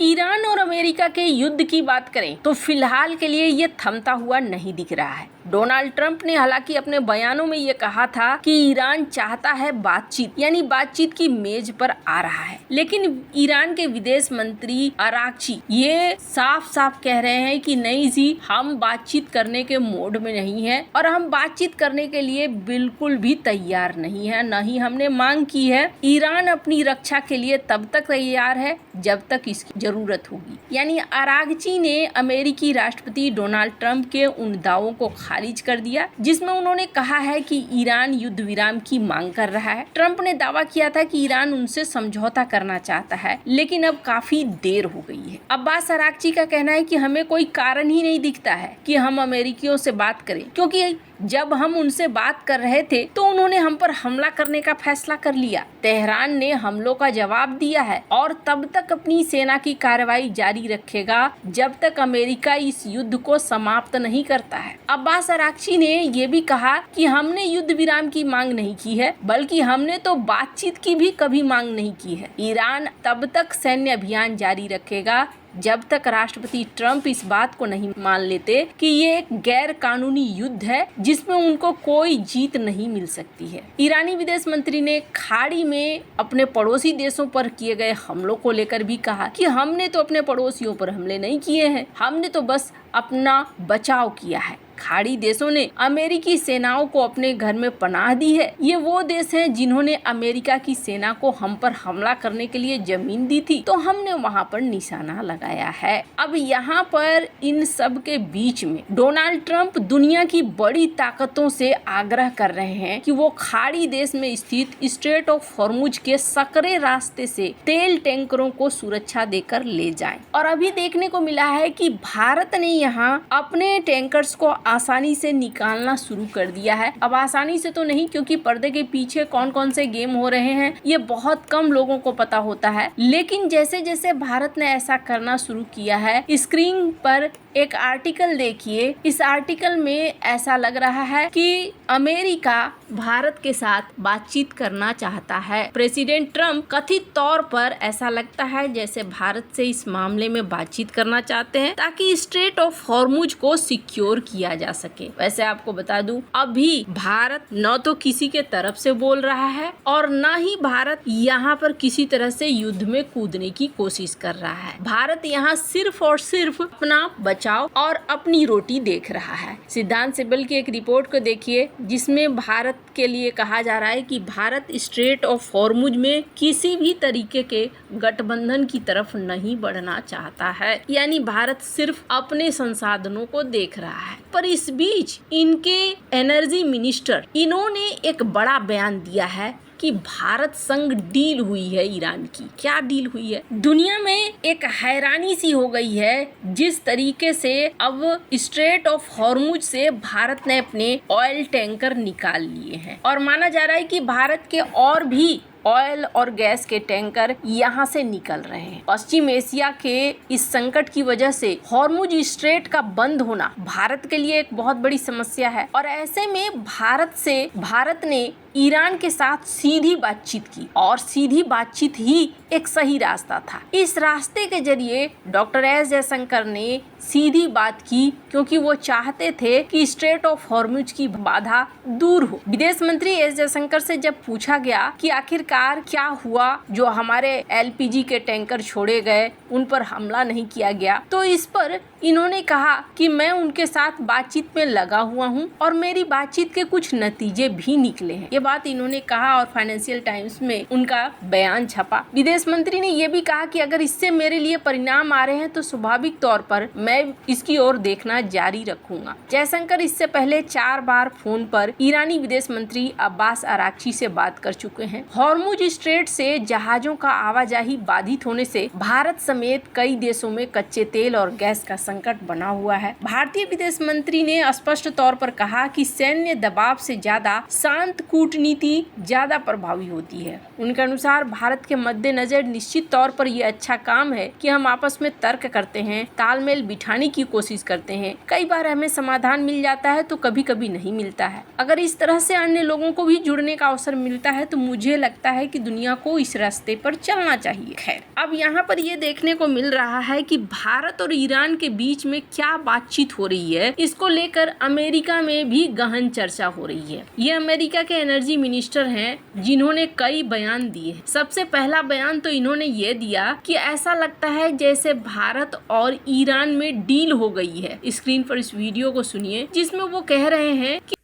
Iran और America के युद्ध की बात करें तो फिलहाल के लिए ये थमता हुआ नहीं दिख रहा है। डोनाल्ड ट्रंप ने हालांकि अपने बयानों में ये कहा था कि ईरान चाहता है बातचीत, यानी बातचीत की मेज पर आ रहा है, लेकिन ईरान के विदेश मंत्री अरागची ये साफ साफ कह रहे हैं कि नहीं जी, हम बातचीत करने के मोड में नहीं है और हम बातचीत करने के लिए बिल्कुल भी तैयार नहीं है, न ही हमने मांग की है। ईरान अपनी रक्षा के लिए तब तक तैयार है जब तक इसकी जरूरत होगी। यानी अरागची ने अमेरिकी राष्ट्रपति डोनाल्ड ट्रंप के उन दावों को खारिज कर दिया जिसमें उन्होंने कहा है कि ईरान युद्ध विराम की मांग कर रहा है। ट्रंप ने दावा किया था कि ईरान उनसे समझौता करना चाहता है, लेकिन अब काफी देर हो गई है। अब्बास अरागची का कहना है कि हमें कोई कारण ही नहीं दिखता है कि हम अमेरिकियों से बात करें, क्योंकि जब हम उनसे बात कर रहे थे तो उन्होंने हम पर हमला करने का फैसला कर लिया। तेहरान ने हमलों का जवाब दिया है और तब तक अपनी सेना की कार्रवाई जारी रखेगा जब तक अमेरिका इस युद्ध को समाप्त नहीं करता है। अब्बास अरागची ने ये भी कहा कि हमने युद्ध विराम की मांग नहीं की है, बल्कि हमने तो बातचीत की भी कभी मांग नहीं की है। ईरान तब तक सैन्य अभियान जारी रखेगा जब तक राष्ट्रपति ट्रंप इस बात को नहीं मान लेते कि ये एक गैर कानूनी युद्ध है जिसमें उनको कोई जीत नहीं मिल सकती है। ईरानी विदेश मंत्री ने खाड़ी में अपने पड़ोसी देशों पर किए गए हमलों को लेकर भी कहा कि हमने तो अपने पड़ोसियों पर हमले नहीं किए हैं, हमने तो बस अपना बचाव किया है। खाड़ी देशों ने अमेरिकी सेनाओं को अपने घर में पनाह दी है। ये वो देश हैं जिन्होंने अमेरिका की सेना को हम पर हमला करने के लिए जमीन दी थी, तो हमने वहां पर निशाना लगाया है। अब यहाँ पर इन सब के बीच में डोनाल्ड ट्रंप दुनिया की बड़ी ताकतों से आग्रह कर रहे हैं कि वो खाड़ी देश में स्थित स्ट्रेट ऑफ हॉर्मुज के सकरे रास्ते से तेल टैंकरों को सुरक्षा देकर ले जाएं। और अभी देखने को मिला है कि भारत ने यहाँ अपने टैंकर्स को आसानी से निकालना शुरू कर दिया है। अब आसानी से तो नहीं, क्योंकि पर्दे के पीछे कौन कौन से गेम हो रहे हैं ये बहुत कम लोगों को पता होता है, लेकिन जैसे जैसे भारत ने ऐसा करना शुरू किया है, स्क्रीन पर एक आर्टिकल देखिए। इस आर्टिकल में ऐसा लग रहा है कि अमेरिका भारत के साथ बातचीत करना चाहता है। प्रेसिडेंट ट्रंप कथित तौर पर ऐसा लगता है जैसे भारत से इस मामले में बातचीत करना चाहते हैं ताकि स्ट्रेट ऑफ हॉर्मुज को सिक्योर किया जा सके। वैसे आपको बता दूं, अभी भारत न तो किसी के तरफ से बोल रहा है और न ही भारत यहाँ पर किसी तरह से युद्ध में कूदने की कोशिश कर रहा है। भारत यहाँ सिर्फ और सिर्फ अपना बचाव और अपनी रोटी देख रहा है। सिद्धांत सिब्बल की एक रिपोर्ट को देखिए जिसमें भारत के लिए कहा जा रहा है कि भारत स्ट्रेट ऑफ हॉर्मुज में किसी भी तरीके के गठबंधन की तरफ नहीं बढ़ना चाहता है, यानी भारत सिर्फ अपने संसाधनों को देख रहा है। पर इस बीच इनके एनर्जी मिनिस्टर इन्होंने एक बड़ा बयान दिया है कि भारत संग डील हुई है ईरान की। क्या डील हुई है? दुनिया में एक हैरानी सी हो गई है जिस तरीके से अब स्ट्रेट ऑफ हॉर्मुज से भारत ने अपने ऑयल टैंकर निकाल लिए हैं और माना जा रहा है कि भारत के और भी ऑयल और गैस के टैंकर यहाँ से निकल रहे हैं। पश्चिम एशिया के इस संकट की वजह से हॉर्मुज स्ट्रेट का बंद होना भारत के लिए एक बहुत बड़ी समस्या है और ऐसे में भारत ने ईरान के साथ सीधी बातचीत की और सीधी बातचीत ही एक सही रास्ता था। इस रास्ते के जरिए डॉक्टर एस जयशंकर ने सीधी बात की क्योंकि वो चाहते थे कि स्ट्रेट ऑफ हॉर्मुज की बाधा दूर हो। विदेश मंत्री एस जयशंकर से जब पूछा गया कि आखिरकार क्या हुआ जो हमारे एलपीजी के टैंकर छोड़े गए, उन पर हमला नहीं किया गया, तो इस पर इन्होंने कहा कि मैं उनके साथ बातचीत में लगा हुआ हूं और मेरी बातचीत के कुछ नतीजे भी निकले हैं। ये बात इन्होंने कहा और फाइनेंशियल टाइम्स में उनका बयान छपा। विदेश मंत्री ने यह भी कहा कि अगर इससे मेरे लिए परिणाम आ रहे हैं तो स्वाभाविक तौर पर मैं इसकी ओर देखना जारी रखूंगा। जयशंकर इससे पहले 4 बार फोन पर ईरानी विदेश मंत्री अब्बास अरागची से बात कर चुके हैं। हॉर्मुज स्ट्रेट से जहाजों का आवाजाही बाधित होने से भारत समेत कई देशों में कच्चे तेल और गैस का संकट बना हुआ है। भारतीय विदेश मंत्री ने स्पष्ट तौर पर कहा कि सैन्य दबाव से ज्यादा शांत कूटनीति कूटनीति ज्यादा प्रभावी होती है। उनके अनुसार भारत के मद्देनजर निश्चित तौर पर यह अच्छा काम है कि हम आपस में तर्क करते हैं, तालमेल बिठाने की कोशिश करते हैं। कई बार हमें समाधान मिल जाता है तो कभी कभी नहीं मिलता है। अगर इस तरह से अन्य लोगों को भी जुड़ने का अवसर मिलता है तो मुझे लगता है कि दुनिया को इस रास्ते पर चलना चाहिए। खैर, अब यहाँ पर ये देखने को मिल रहा है कि भारत और ईरान के बीच में क्या बातचीत हो रही है, इसको लेकर अमेरिका में भी गहन चर्चा हो रही है। ये अमेरिका के एनर्जी मिनिस्टर हैं जिन्होंने कई बयान दिए। सबसे पहला बयान तो इन्होंने ये दिया कि ऐसा लगता है जैसे भारत और ईरान में डील हो गई है। स्क्रीन पर इस वीडियो को सुनिए जिसमें वो कह रहे हैं कि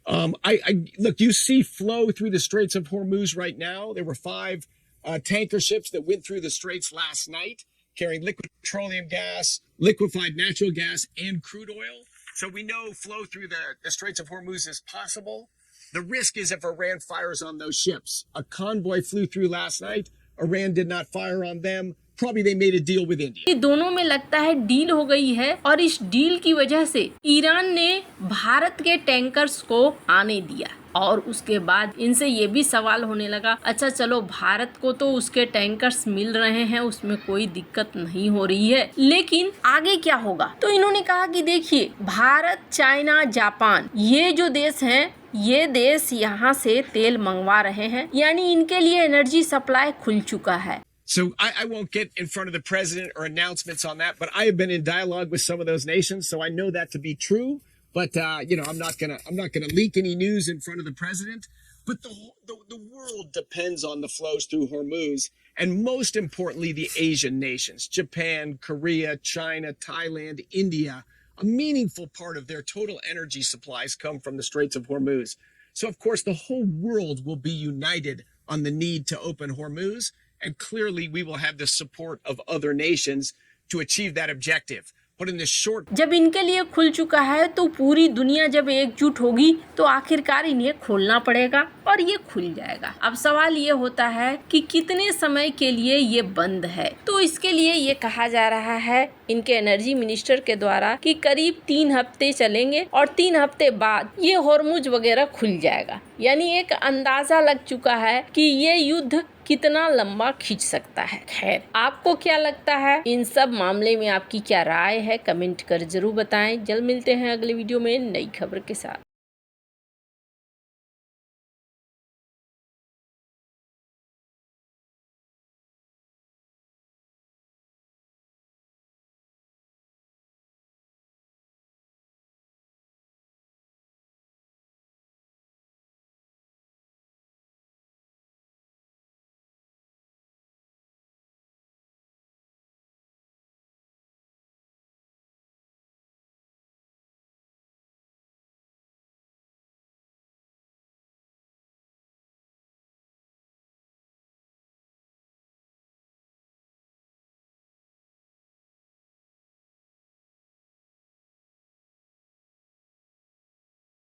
look, you see flow through the Straits of Hormuz right now. There were 5 tanker ships that went through the straits last night, carrying liquid petroleum gas, liquefied natural gas, and crude oil. So we know flow through the Straits of Hormuz is possible. The risk is if Iran fires on those ships. A convoy flew through last night. Iran did not fire on them. Probably they made a deal with India. दोनों में लगता है deal हो गई है और इस deal की वजह से ईरान ने भारत के टैंकर्स को आने दिया और उसके बाद इनसे ये भी सवाल होने लगा, अच्छा चलो भारत को तो उसके टैंकर्स मिल रहे हैं, उसमें कोई दिक्कत नहीं हो रही है, लेकिन आगे क्या होगा। तो इन्होंने कहा कि देखिए भारत, चाइना, जापान, ये जो देश हैं, ये देश यहाँ से तेल मंगवा रहे हैं, यानी इनके लिए एनर्जी सप्लाई खुल चुका है। So I won't get in front of the president or announcements on that, but I have been in dialogue with some of those nations, so I know that to be true. But I'm not gonna leak any news in front of the president. But the world depends on the flows through Hormuz, and most importantly, the Asian nations: Japan, Korea, China, Thailand, India. A meaningful part of their total energy supplies come from the Straits of Hormuz. So of course, the whole world will be united on the need to open Hormuz. And clearly we will have the support of other nations to achieve that objective. But in the short... जब इनके लिए खुल चुका है तो पूरी दुनिया जब एकजुट होगी तो आखिरकार इन्हें खोलना पड़ेगा और ये खुल जाएगा। अब सवाल ये होता है कि कितने समय के लिए ये बंद है। तो इसके लिए ये कहा जा रहा है इनके एनर्जी मिनिस्टर के द्वारा कि करीब 3 हफ्ते चलेंगे और 3 हफ्ते बाद ये हॉर्मुज वगैरह खुल जाएगा। यानी एक अंदाजा लग चुका है कि ये युद्ध कितना लंबा खींच सकता है। खैर, आपको क्या लगता है इन सब मामले में, आपकी क्या राय है, कमेंट कर जरूर बताएं। जल्द मिलते हैं अगले वीडियो में नई खबर के साथ।